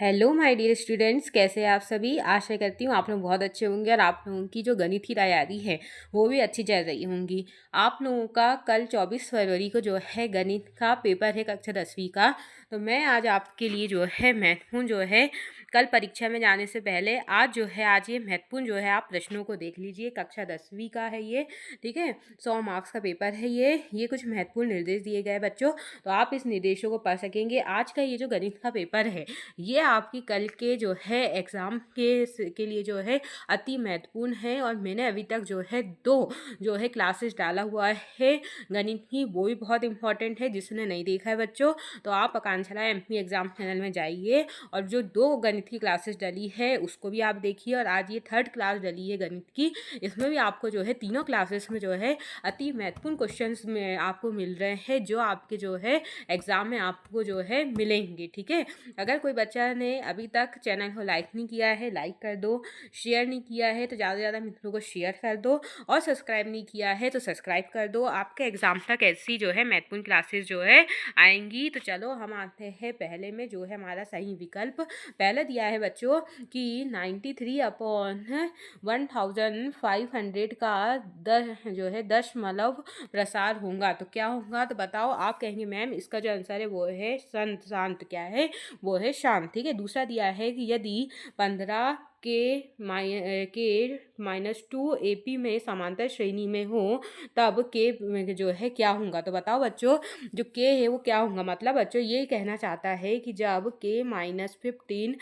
Hello my dear students, कैसे हैं आप सभी। आशा करती हूँ आप लोग बहुत अच्छे होंगे और आप लोगों की जो गणित की तैयारी है वो भी अच्छी चल रही होंगी। आप लोगों का कल 24 फरवरी को जो है गणित का पेपर है कक्षा 10वीं का। तो मैं आज आपके लिए जो है महत्वपूर्ण जो है कल परीक्षा में जाने से पहले आज ये महत्वपूर्ण जो है आप प्रश्नों को देख लीजिए। कक्षा 10वीं का है ये, ठीक है। 100 मार्क्स का पेपर है ये कुछ महत्वपूर्ण निर्देश दिए गए बच्चों, तो आप इस निर्देशों को पढ़ सकेंगे। आज का ये जो गणित का पेपर है ये आपकी कल के जो है एग्ज़ाम के लिए जो है अति महत्वपूर्ण है। और मैंने अभी तक जो है 2 जो है क्लासेस डाला हुआ है गणित की, वो भी बहुत इंपॉर्टेंट है। जिसने नहीं देखा है बच्चों तो आप आकांक्षा एमपी एग्ज़ाम चैनल में जाइए और जो 2 गणित की क्लासेस डली है उसको भी आप देखिए। और आज ये 3rd क्लास डली है गणित की, इसमें भी आपको जो है तीनों क्लासेस में जो है अति महत्वपूर्ण क्वेश्चंस में आपको मिल रहे हैं जो आपके जो है एग्ज़ाम में आपको जो है मिलेंगे, ठीक है। अगर कोई बच्चा ने अभी तक चैनल को लाइक नहीं किया है, लाइक कर दो। शेयर नहीं किया है तो ज़्यादा से ज़्यादा मित्रों को शेयर कर दो। और सब्सक्राइब नहीं किया है तो सब्सक्राइब कर दो। आपके एग्ज़ाम तक ऐसी जो है महत्वपूर्ण क्लासेस जो है आएंगी। तो चलो हम आते हैं पहले में, जो है हमारा सही विकल्प पहले दिया है बच्चों कि 93/1500 का जो है दशमलव प्रसार होगा। तो क्या होगा तो बताओ। आप कहेंगे मैम इसका जो आंसर है वो है शांत क्या है, वो है शांत, ठीक है। दूसरा दिया है कि यदि 15 के-2 AP में समांतर श्रेणी में हो तब के जो है क्या होगा। तो बताओ बच्चों, जो के है वो क्या होगा। मतलब बच्चों ये कहना चाहता है कि जब k-15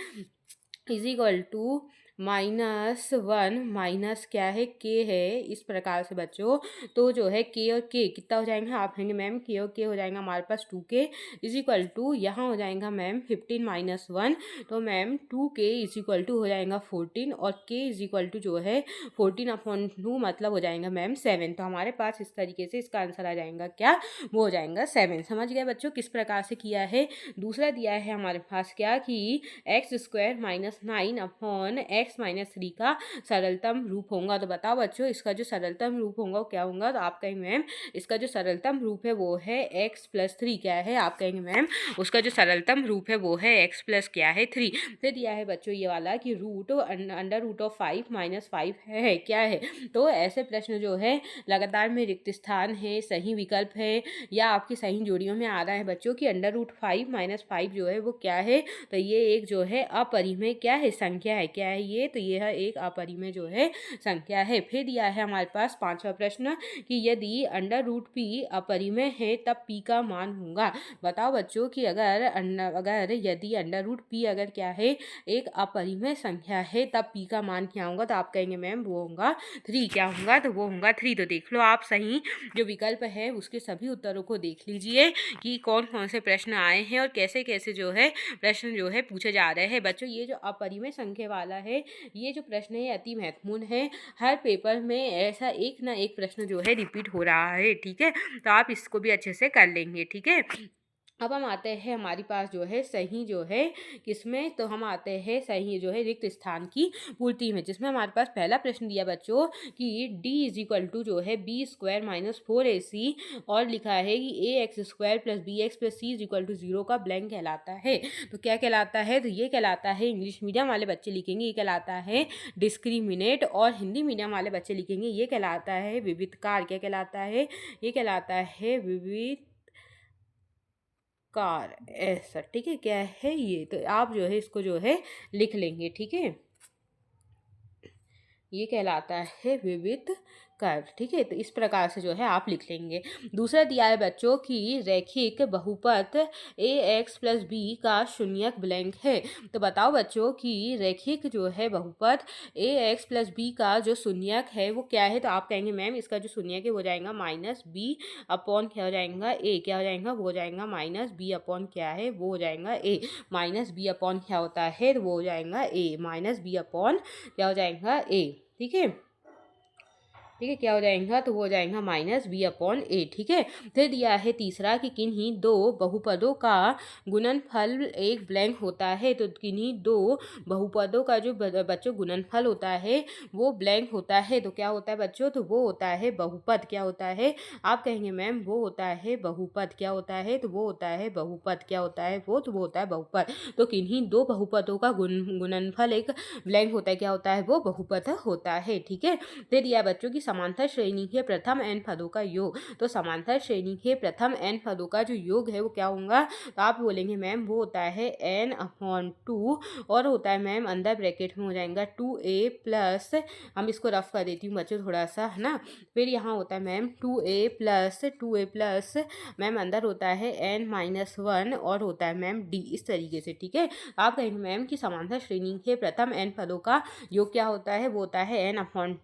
is equal to -1 minus क्या है के है, इस प्रकार से बच्चों तो जो है के और के कितना हो जाएगा। आप कहेंगे मैम के और के हो जाएगा हमारे पास 2k इज इक्वल टू यहाँ हो जाएगा मैम 15 - 1, तो ma'am 2k is equal to हो जाएगा 14 और k इज इक्वल टू जो है 14/2 मतलब हो जाएगा मैम 7। तो हमारे पास इस तरीके से इसका आंसर आ जाएगा क्या, वो हो जाएगा 7। समझ गए बच्चों किस प्रकार से किया है। दूसरा दिया है हमारे पास क्या कि x² - 9/x - 3 का सरलतम रूप होगा। तो बताओ बच्चों इसका जो सरलतम रूप होगा वो क्या होगा। तो आप कहेंगे मैम इसका जो सरलतम रूप है वो है x + 3 क्या है। आप कहेंगे मैम उसका जो सरलतम रूप है वो है x + क्या है 3। फिर दिया है बच्चों ये वाला कि √5 - 5 है क्या है। तो ऐसे प्रश्न जो है लगातार में रिक्त स्थान है, सही विकल्प है या आपकी सही जोड़ियों में आ रहा है बच्चों की √5 - 5 जो है वो क्या है। तो ये एक जो है अपरिमेय क्या है संख्या है, क्या है ये। तो यह एक अपरिमेय जो है संख्या है। फिर दिया है हमारे पास 5वां प्रश्न कि यदि √p अपरिमेय है तब p का मान होगा। बताओ बच्चों कि अगर यदि √p अगर क्या है एक अपरिमेय संख्या है तब p का मान क्या होगा। तो आप कहेंगे मैम वो होगा 3, क्या होगा तो वो होगा 3। तो देख लो आप सही जो विकल्प है उसके सभी उत्तरों को देख लीजिए कि कौन कौन से प्रश्न आए हैं और कैसे कैसे जो है प्रश्न जो है पूछे जा रहे हैं बच्चों। ये जो अपरिमेय संख्या वाला है ये जो प्रश्न है अति महत्वपूर्ण है। हर पेपर में ऐसा एक ना एक प्रश्न जो है रिपीट हो रहा है, ठीक है। तो आप इसको भी अच्छे से कर लेंगे, ठीक है। अब हम आते हैं हमारे पास जो है सही जो है किसमें, तो हम आते हैं सही जो है रिक्त स्थान की पूर्ति में, जिसमें हमारे पास पहला प्रश्न दिया बच्चों कि d इज इक्वल टू जो है b² - 4ac और लिखा है कि ax² + bx + c is equal to 0 का ब्लैंक कहलाता है। तो क्या कहलाता है, तो ये कहलाता है, इंग्लिश मीडियम वाले बच्चे लिखेंगे ये कहलाता है डिस्क्रिमिनेट, और हिंदी मीडियम वाले बच्चे लिखेंगे ये कहलाता है विविधकार। क्या कहलाता है, ये कहलाता है विविध कार, ऐसा, ठीक है। क्या है ये, तो आप जो है इसको जो है लिख लेंगे, ठीक है। ये कहलाता है विविध कर, ठीक है। तो इस प्रकार से जो है आप लिख लेंगे। दूसरा दिया है बच्चों की रैखिक बहुपद ax + b का शून्यक ब्लैंक है। तो बताओ बच्चों कि रैखिक जो है बहुपद ax + b का जो शून्यक है वो क्या है। तो आप कहेंगे मैम इसका जो शून्यक है वो हो जाएगा -b/ क्या हो जाएगा a, क्या हो जाएगा वो हो जाएगा -b/ क्या है वो हो जाएगा a, -b/ क्या होता है तो वो हो जाएगा a, -b/ क्या हो जाएगा a, ठीक है। ठीक है, क्या हो जाएगा, तो वो हो जाएगा -b/a। ठीक है, फिर दिया है तीसरा कि किन्हीं दो बहुपदों का गुणनफल एक ब्लैंक होता है। तो किन्हीं दो बहुपदों का जो बच्चों गुणनफल होता है वो ब्लैंक होता है। तो क्या होता है बच्चों, तो वो होता है बहुपद। क्या होता है, आप कहेंगे मैम वो होता है बहुपद। क्या होता है, तो वो होता है बहुपद। क्या होता है वो, तो वो होता है बहुपद। तो किन्हीं दो बहुपदों का गुणनफल एक ब्लैंक होता है, क्या होता है, वो बहुपद होता है। ठीक है, फिर दिया बच्चों की समांतर श्रेणी के प्रथम n पदों का योग। तो समांतर श्रेणी के प्रथम n पदों का जो योग है वो क्या होगा, तो आप बोलेंगे मैम वो होता है n/2 और होता है मैम अंदर ब्रैकेट में हो जाएगा 2a प्लस, हम इसको रफ कर देती हूँ बच्चों थोड़ा सा, है ना। फिर यहाँ होता है मैम 2a प्लस मैम अंदर होता है n-1 और होता है मैम d, इस तरीके से। ठीक है, आप कहेंगे मैम कि समांतर श्रेणी के प्रथम n पदों का योग क्या होता है, वो होता है n/2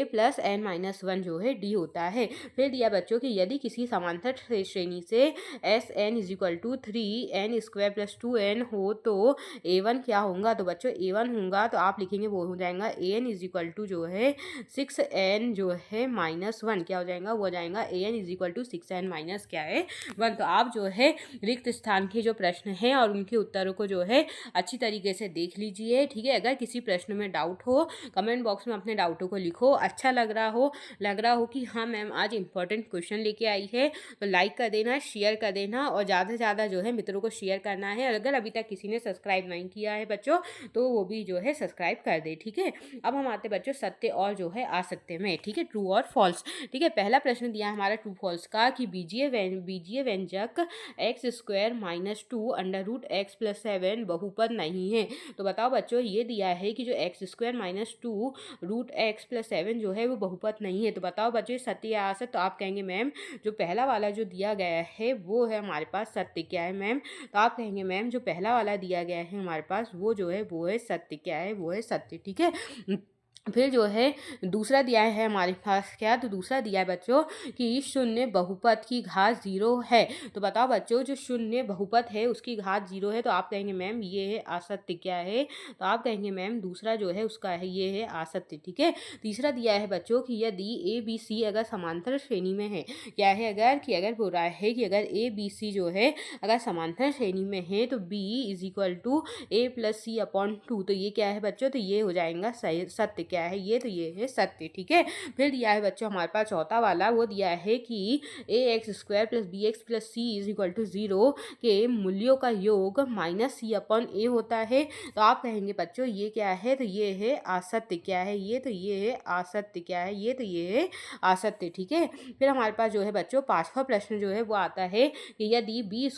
प्लस n-1 जो है d होता है। फिर दिया बच्चों कि यदि किसी समांतर श्रेणी से Sn = 3n² + 2n हो तो a1 क्या होगा, तो बच्चों a1 होगा तो आप लिखेंगे वो हो जाएगा an = जो है 6n जो है -1। क्या हो जाएगा, वो हो जाएगा an = 6n माइनस क्या है 1। तो आप जो है रिक्त स्थान के जो प्रश्न हैं और उनके उत्तरों को जो है अच्छी तरीके से देख लीजिए। ठीक है, अगर किसी प्रश्न में डाउट हो कमेंट बॉक्स में अपने डाउटों को लिखो। अच्छा लग रहा हो कि हाँ मैम आज इंपॉर्टेंट क्वेश्चन लेके आई है तो लाइक कर देना, शेयर कर देना और ज़्यादा से ज़्यादा जो है मित्रों को शेयर करना है। अगर अभी तक किसी ने सब्सक्राइब नहीं किया है बच्चों तो वो भी जो है सब्सक्राइब कर दे। ठीक है, अब हम आते बच्चों सत्य और जो है असत्य में। ठीक है, ट्रू और फॉल्स। ठीक है, पहला प्रश्न दिया हमारा ट्रू फॉल्स का कि बीजीय व्यंजक x² - 2 √x + 7 बहुपद नहीं है। तो बताओ बच्चों, ये दिया है कि जो x² - 2 √x + 7 जो है वो बहुपद नहीं है। तो बताओ बच्चों सत्य या असत्य। तो आप कहेंगे मैम जो पहला वाला जो दिया गया है वो है हमारे पास सत्य। क्या है मैम, तो आप कहेंगे मैम जो पहला वाला दिया गया है हमारे पास वो जो है वो है सत्य। क्या है, वो है सत्य। ठीक है, फिर जो है दूसरा दिया है हमारे पास क्या, तो दूसरा दिया है बच्चों कि शून्य बहुपद की घात 0 है। तो बताओ बच्चों जो शून्य बहुपद है उसकी घात 0 है। तो आप कहेंगे मैम ये है असत्य। क्या है, तो आप कहेंगे मैम दूसरा जो है उसका है ये है असत्य। ठीक है, तीसरा दिया है बच्चों कि यदि ए बी सी अगर समांतर श्रेणी में है, क्या है अगर बोल रहा है कि अगर ए बी सी जो है अगर समांतर श्रेणी में है तो b = a + c/2। तो ये क्या है बच्चों, तो ये हो जाएगा सत्य। क्या है ये, तो ये है सत्य। ठीक है, फिर दिया है बच्चों हमारे पास चौथा वाला, वो दिया है कि ax² + bx + c = 0 के मूल्यों का योग -c/a होता है। तो आप कहेंगे बच्चों ये क्या है, तो ये है असत्य। क्या है ये, तो ये है असत्य। क्या है ये, तो ये है असत्य। ठीक है, फिर हमारे पास जो है बच्चों पांचवा प्रश्न जो है वो आता है कि यदि b² -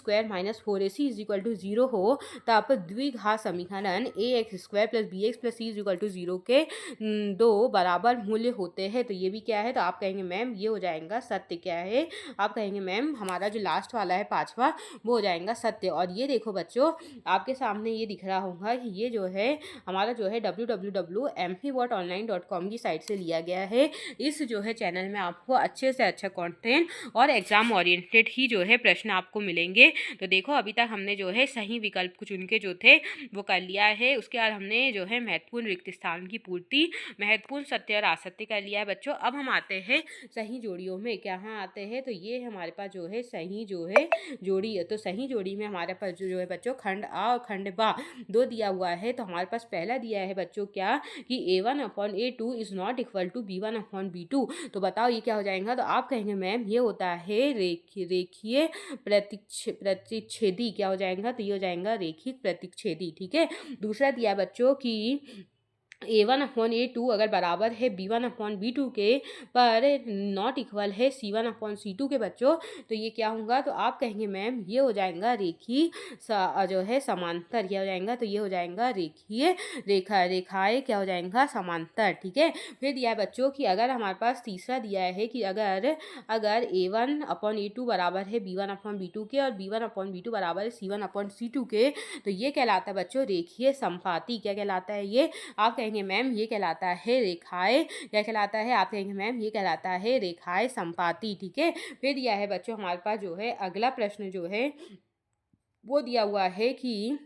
4ac = 0 हो तब द्विघात समीकरण ax² + bx + c = 0 के दो बराबर मूल्य होते हैं। तो ये भी क्या है, तो आप कहेंगे मैम ये हो जाएगा सत्य। क्या है, आप कहेंगे मैम हमारा जो लास्ट वाला है पांचवा वो हो जाएगा सत्य। और ये देखो बच्चों आपके सामने ये दिख रहा होगा कि ये जो है हमारा जो है www.mphwhatonline.com की साइट से लिया गया है। इस जो है चैनल में आपको अच्छे से अच्छा कंटेंट और एग्जाम ओरिएंटेड ही जो है प्रश्न आपको मिलेंगे। तो देखो अभी तक हमने जो है सही विकल्प को चुन के जो थे वो कर लिया है। उसके बाद हमने जो है महत्वपूर्ण रिक्त स्थान की पूर्ति, महत्वपूर्ण सत्य और असत्य कर लिया है बच्चों। अब हम आते हैं सही जोड़ियों में। क्या आते हैं, तो ये हमारे पास जो है सही जो है जोड़ी है। तो सही जोड़ी में हमारे पास जो है बच्चों खंड आ और खंड बा दो दिया हुआ है। तो हमारे पास पहला दिया है बच्चों क्या कि a1/a2 is not equal to b1/b2। तो बताओ ये क्या हो जाएगा, तो आप कहेंगे मैम ये होता है रेखीय प्रतिच्छेदी। क्या हो जाएगा, तो ये हो जाएगा रेखिक प्रतिच्छेदी। ठीक है, दूसरा दिया बच्चों कि a1/a2 अगर बराबर है b1/b2 के पर नॉट इक्वल है c1/c2 के बच्चों। तो ये क्या होगा, तो आप कहेंगे मैम ये हो जाएगा रेखी जो है समांतर। क्या हो जाएगा, तो ये हो जाएगा रेखीय रेखाएं क्या हो जाएगा समांतर। ठीक है, फिर दिया है बच्चों कि अगर हमारे पास तीसरा दिया है कि अगर a1/a2 बराबर है b1/b2 के और b1/b2 बराबर है c1/c2 के तो ये कहलाता है बच्चों रेखीय संपाती। क्या कहलाता है ये, आप कहेंगे मैम ये कहलाता है रेखाएं। क्या कहलाता है, आप कहेंगे मैम ये कहलाता है रेखाएं संपाती। ठीक है, फिर दिया है बच्चों हमारे पास जो है अगला प्रश्न जो है वो दिया हुआ है कि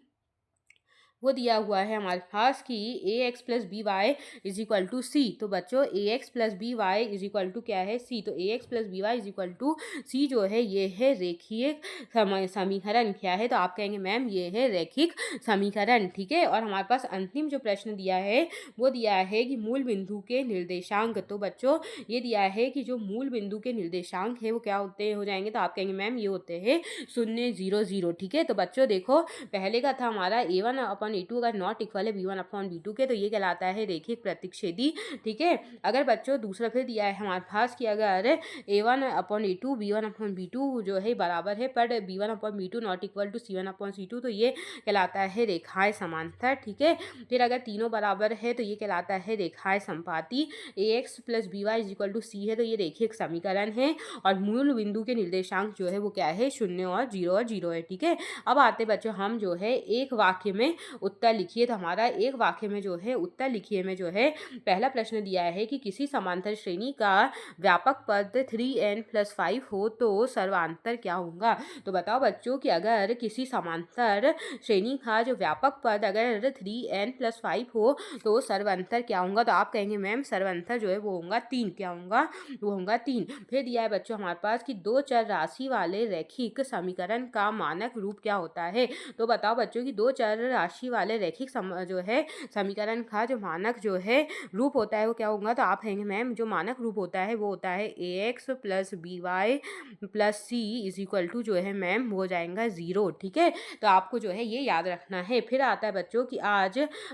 वो दिया हुआ है हमारे पास कि a x plus b y is equal to c. तो बच्चों a x plus b y is equal to क्या है, सी। तो a x plus b y is equal to c जो है ये है रेखीय समीकरण। क्या है, तो आप कहेंगे मैम ये है रैखिक समीकरण। ठीक है, और हमारे पास अंतिम जो प्रश्न दिया है वो दिया है कि मूल बिंदु के निर्देशांक। तो बच्चों ये दिया है कि जो मूल बिंदु के निर्देशांक है वो क्या होते हो जाएंगे, तो आप कहेंगे मैम ये होते हैं 0 0 0। ठीक है, तो बच्चों देखो पहले का था हमारा a1 अपॉन a2 अगर नॉट इक्वल है b1 अपॉन b2 के, तो ये कहलाता है रेखिक प्रतिच्छेदी। ठीक है, अगर बच्चों दूसरा फिर दिया है हमारे पास कि अगर a1 upon a2 b1 upon b2 जो है बराबर है पर b1 upon b2 not equal to c1 upon c2, तो ये कहलाता है रेखाएं समांतर। ठीक है, फिर अगर तीनों बराबर है तो ये कहलाता है रेखाएं संपाती। ax plus b y is equal to c है, तो ये रेखिक समीकरण है। और मूल बिंदु के निर्देशांक जो है वो क्या है, 0 और 0 और 0 है। ठीक है, अब आते बच्चों हम जो है एक वाक्य में उत्तर लिखिए। तो हमारा एक वाक्य में जो है उत्तर लिखिए में जो है पहला प्रश्न दिया है कि किसी समांतर श्रेणी का व्यापक पद 3n+5 हो तो सर्वांतर क्या होगा। तो बताओ बच्चों कि अगर किसी समांतर श्रेणी का जो व्यापक पद अगर 3n+5 हो तो सर्वांतर क्या होगा। तो आप कहेंगे मैम सर्वांतर जो है वो होगा 3। क्या होगा, वो होगा 3। फिर दिया है बच्चों हमारे पास कि दो चर राशि वाले रैखिक समीकरण का मानक रूप क्या होता है। तो बताओ बच्चों कि दो चर राशि वाले रैखिक जो है समीकरण का जो मानक जो है रूप होता है वो क्या होगा। तो आप कहेंगे मैम जो मानक रूप होता है वो होता है a x plus b y plus c is equal to जो है मैम हो जाएगा 0। ठीक है, तो आपको जो है ये याद रखना है। फिर आता है बच्चों कि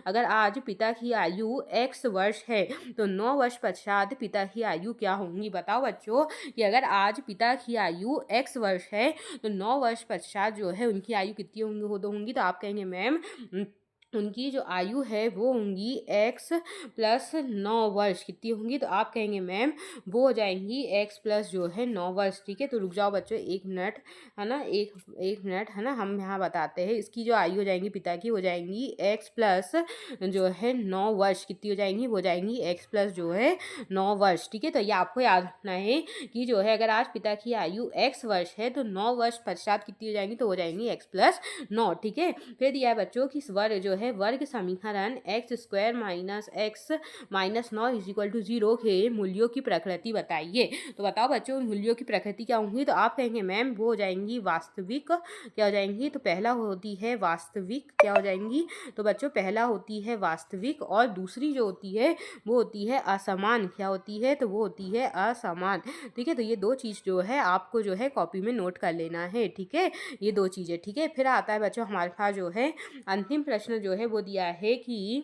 अगर आज पिता की आयु x वर्ष है तो 9 वर्ष पश्चात पिता की आयु क्या होंगी। बताओ बच्चों कि अगर आज पिता की आयु x वर्ष है तो 9 वर्ष पश्चात जो है उनकी आयु कितनी होंगी। तो आप कहेंगे मैम उनकी जो आयु है वो होंगी x प्लस 9 वर्ष। कितनी होंगी, तो आप कहेंगे मैम वो हो जाएंगी x प्लस जो है 9 वर्ष। ठीक है, तो रुक जाओ बच्चों 1 मिनट, है ना, एक मिनट, है ना, हम यहाँ बताते हैं। इसकी जो आयु हो जाएंगी पिता की हो जाएंगी x प्लस जो है 9 वर्ष। कितनी हो जाएंगी, वो जाएंगी x प्लस जो है 9 वर्ष। ठीक है, तो ये आपको याद रखना है कि जो है अगर आज पिता की आयु x वर्ष है तो 9 वर्ष पश्चात कितनी हो जाएंगी, तो हो जाएंगी x प्लस 9। ठीक है, फिर दिया है बच्चों कि वर्ग जो है वर्ग समीकरण x² minus x minus 9 is equal to 0 के मूल्यों की प्रकृति बताइए। तो बताओ बच्चों मूल्यों की प्रकृति क्या होंगी। तो आप कहेंगे मैम वो हो जाएंगी वास्तविक। क्या हो जाएंगी, तो पहला होती है वास्तविक। क्या हो जाएंगी, तो बच्चों पहला होती है वास्तविक और दूसरी जो होती है वो होती है असमान। क्या होती है, तो वो होती है असमान। ठीक है, तो ये दो चीज़ जो है आपको जो है कॉपी में नोट कर लेना है। ठीक है, ये दो चीज़ें। ठीक है, फिर आता है बच्चों हमारे पास जो है अंतिम प्रश्न जो है वो दिया है कि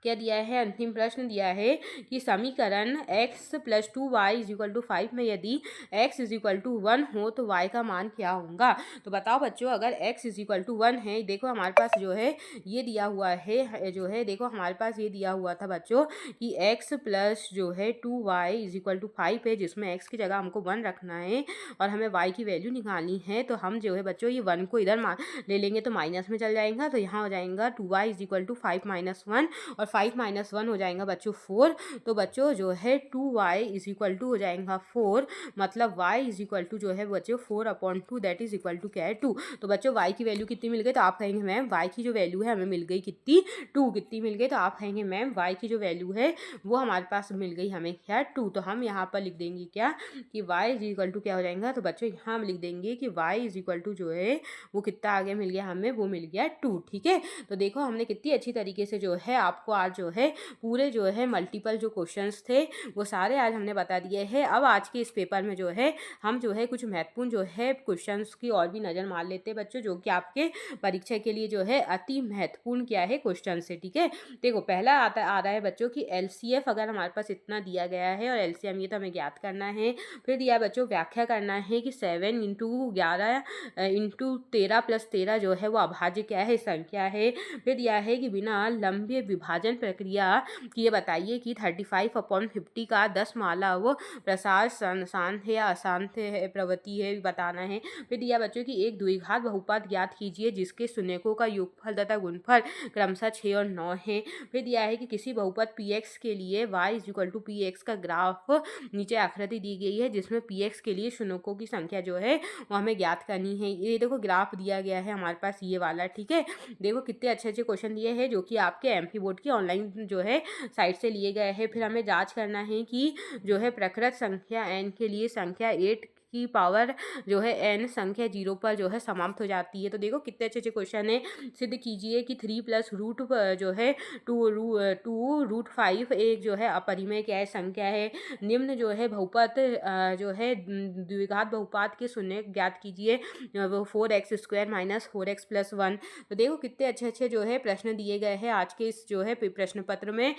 क्या दिया है, अंतिम प्रश्न दिया है कि समीकरण x plus 2y is equal to 5 में यदि x इज इक्वल टू 1 हो तो y का मान क्या होगा। तो बताओ बच्चों अगर x इज इक्वल टू 1 है, देखो हमारे पास जो है ये दिया हुआ है जो है, देखो हमारे पास ये दिया हुआ था बच्चों कि x प्लस जो है 2y इज इक्वल टू 5 है, जिसमें x की जगह हमको 1 रखना है और हमें y की वैल्यू निकालनी है। तो हम जो है बच्चों ये 1 को इधर ले लेंगे तो माइनस में चल जाएगा, तो यहाँ हो जाएगा 2y is equal to 5 minus 1 और 5 माइनस 1 हो जाएगा बच्चों 4। तो बच्चों जो है 2y इज इक्वल टू हो जाएगा 4, मतलब y इज इक्वल टू जो है बच्चों 4/2 दैट इज इक्वल टू क्या है 2। तो बच्चों y की वैल्यू कितनी मिल गई, तो आप कहेंगे मैम y की जो वैल्यू है हमें मिल गई कितनी 2। कितनी मिल गई, तो आप कहेंगे मैम y की जो वैल्यू है वो हमारे पास मिल गई हमें क्या 2। तो हम यहाँ पर लिख देंगे क्या कि y इज इक्वल टू क्या हो जाएगा, तो बच्चों यहाँ हम लिख देंगे कि y इज इक्वल टू जो है वो कितना आगे मिल गया हमें, वो मिल गया 2। ठीक है, तो देखो हमने कितनी अच्छी तरीके से जो है आपको आज जो है पूरे जो है मल्टीपल जो क्वेश्चंस थे वो सारे आज हमने बता दिए हैं। अब आज के इस पेपर में जो है हम जो है कुछ महत्वपूर्ण जो है क्वेश्चंस की और भी नज़र मार लेते हैं बच्चों, जो कि आपके परीक्षा के लिए जो है अति महत्वपूर्ण क्या है क्वेश्चन से। ठीक है, देखो पहला आ रहा है बच्चों की LCF अगर हमारे पास इतना दिया गया है और LCM ये तो हमें ज्ञात करना है। फिर दिया बच्चों व्याख्या करना है कि 7 × 11 × 13 + 13 जो है वो अभाज्य क्या है, संख्या है। फिर दिया है कि बिना लंबे विभाजन विलयन प्रक्रिया की ये बताइए कि 35/50 का 10 मालव प्रसार शांत है या अशांत है प्रवृत्ति है बताना है। फिर दिया बच्चों की एक द्विघात बहुपद ज्ञात कीजिए जिसके शून्यकों का योगफल तथा गुणफल क्रमशः 6 और 9 है। फिर दिया है कि किसी बहुपद px के लिए y px का ग्राफ नीचे आकृति दी गई है जिसमें px के लिए शून्यकों की संख्या जो है वो हमें ज्ञात करनी है। ये देखो ग्राफ दिया गया है हमारे पास ये वाला, ठीक है। देखो कितने अच्छे अच्छे क्वेश्चन दिए हैं जो कि आपके एमपी बोर्ड की ऑनलाइन जो है साइट से लिए गए हैं। फिर हमें जांच करना है कि जो है प्रकृत संख्या n के लिए संख्या 8 की पावर जो है n संख्या 0 पर जो है समाप्त हो जाती है। तो देखो कितने अच्छे अच्छे क्वेश्चन है। सिद्ध कीजिए कि 3 प्लस रूट जो है 2√5 एक जो है अपरिमेय क्या है संख्या है। निम्न जो है बहुपद जो है द्विघात बहुपद के शून्य ज्ञात कीजिए। वो 4x² माइनस 4x प्लस 1। तो देखो कितने अच्छे अच्छे जो है प्रश्न दिए गए हैं आज के इस जो है प्रश्न पत्र में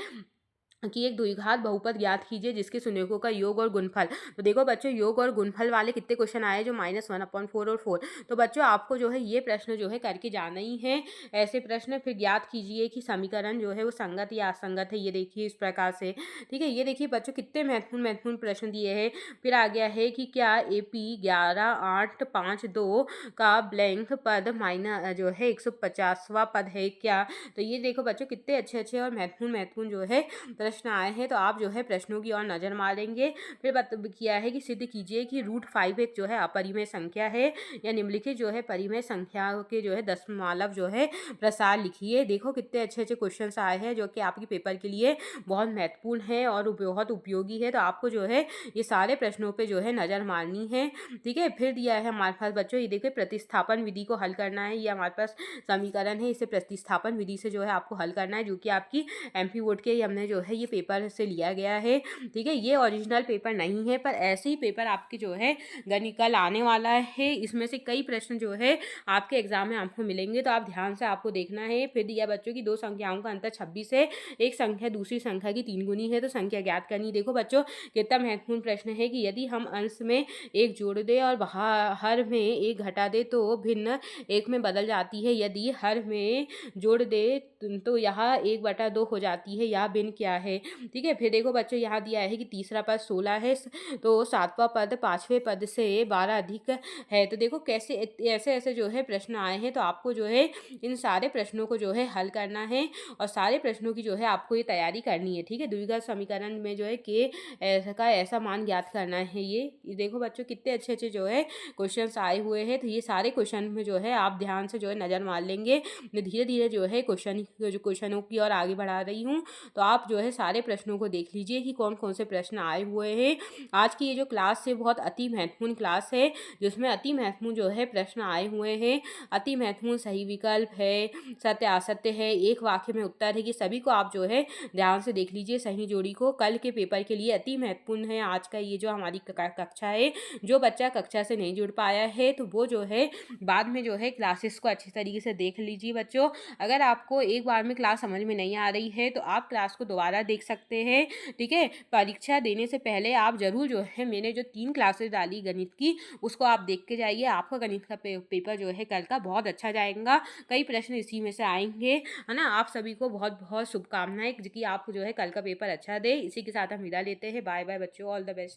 कि एक द्विघात बहुपद ज्ञात कीजिए जिसके शून्यकों का योग और गुणफल। तो देखो बच्चों योग और गुणफल वाले कितने क्वेश्चन आए जो -1/4 और 4। तो बच्चों आपको जो है ये प्रश्न जो है करके जाना ही है। ऐसे प्रश्न फिर ज्ञात कीजिए कि समीकरण जो है वो संगत या असंगत है। ये देखिए इस प्रकार से, ठीक है। ये देखिए बच्चों कितने महत्वपूर्ण प्रश्न दिए हैं। फिर आ गया है कि क्या AP 11,852 का ब्लैंक पद माइनस जो है 150वां पद है क्या। तो ये देखो बच्चों कितने अच्छे अच्छे और महत्वपूर्ण जो है प्रश्न आए हैं। तो आप जो है प्रश्नों की ओर नजर मारेंगे। फिर किया है कि सिद्ध कीजिए कि √5 एक जो है अपरिमेय संख्या है या निम्नलिखित जो है परिमेय संख्या के जो है दशमलव जो है प्रसार लिखिए। देखो कितने अच्छे अच्छे क्वेश्चन आए हैं जो कि आपके पेपर के लिए बहुत महत्वपूर्ण है और बहुत उपयोगी है। तो आपको जो है ये सारे प्रश्नों पे जो है नजर मारनी है, ठीक है। फिर दिया है हमारे पास बच्चों ये देखिए प्रतिस्थापन विधि को हल करना है। ये हमारे पास समीकरण है, इसे प्रतिस्थापन विधि से जो है आपको हल करना है जो कि आपकी एमपी बोर्ड के हमने जो है ये पेपर से लिया गया है, ठीक है। ये ओरिजिनल पेपर नहीं है पर ऐसे ही पेपर आपके जो है गणित कल आने वाला है। इसमें से कई प्रश्न जो है आपके एग्जाम में आपको मिलेंगे तो आप ध्यान से आपको देखना है। फिर दिया बच्चों की दो संख्याओं का अंतर 26 है, एक संख्या दूसरी संख्या की 3 गुनी है तो संख्या ज्ञात करनी। देखो बच्चों कितना महत्वपूर्ण प्रश्न है कि यदि हम अंश में एक जोड़ दे और हर में एक घटा दे तो भिन्न एक में बदल जाती है। यदि हर में जोड़ दे तो यहाँ 1/2 हो जाती है। यह भिन्न क्या है, ठीक है। फिर देखो बच्चों यहाँ दिया है कि तीसरा पद 16 है तो 7वां पद 5वें पद से 12 अधिक है। तो देखो कैसे ऐसे ऐसे जो है प्रश्न आए हैं। तो आपको जो है इन सारे प्रश्नों को जो है हल करना है और सारे प्रश्नों की जो है आपको ये तैयारी करनी है, ठीक है। द्विघात समीकरण में जो है के ऐसा मान ज्ञात करना है। ये देखो बच्चों कितने अच्छे अच्छे जो है क्वेश्चन आए हुए हैं। तो ये सारे क्वेश्चन में जो है आप ध्यान से जो है नजर मार लेंगे। मैं धीरे धीरे जो है क्वेश्चनों की और आगे बढ़ा रही हूँ। तो आप जो है सारे प्रश्नों को देख लीजिए कि कौन कौन से प्रश्न आए हुए हैं। आज की ये जो क्लास है बहुत अति महत्वपूर्ण क्लास है जिसमें अति महत्वपूर्ण जो है प्रश्न आए हुए हैं। अति महत्वपूर्ण सही विकल्प है, सत्य असत्य है, एक वाक्य में उत्तर है। कि सभी को आप जो है ध्यान से देख लीजिए सही जोड़ी को। कल के पेपर के लिए अति महत्वपूर्ण है आज का ये जो हमारी कक्षा है। जो बच्चा कक्षा से नहीं जुड़ पाया है तो वो जो है बाद में जो है क्लासेस को अच्छी तरीके से देख लीजिए बच्चों। अगर आपको एक बार में क्लास समझ में नहीं आ रही है तो आप क्लास को दोबारा देख सकते हैं, ठीक है। परीक्षा देने से पहले आप जरूर जो है मैंने जो 3 क्लासेस डाली गणित की उसको आप देख के जाइए। आपका गणित का पेपर जो है कल का बहुत अच्छा जाएगा। कई प्रश्न इसी में से आएंगे, है ना। आप सभी को बहुत बहुत शुभकामनाएं कि आप जो है कल का पेपर अच्छा दे। इसी के साथ हम विदा लेते हैं। बाय बाय बच्चों, ऑल द बेस्ट।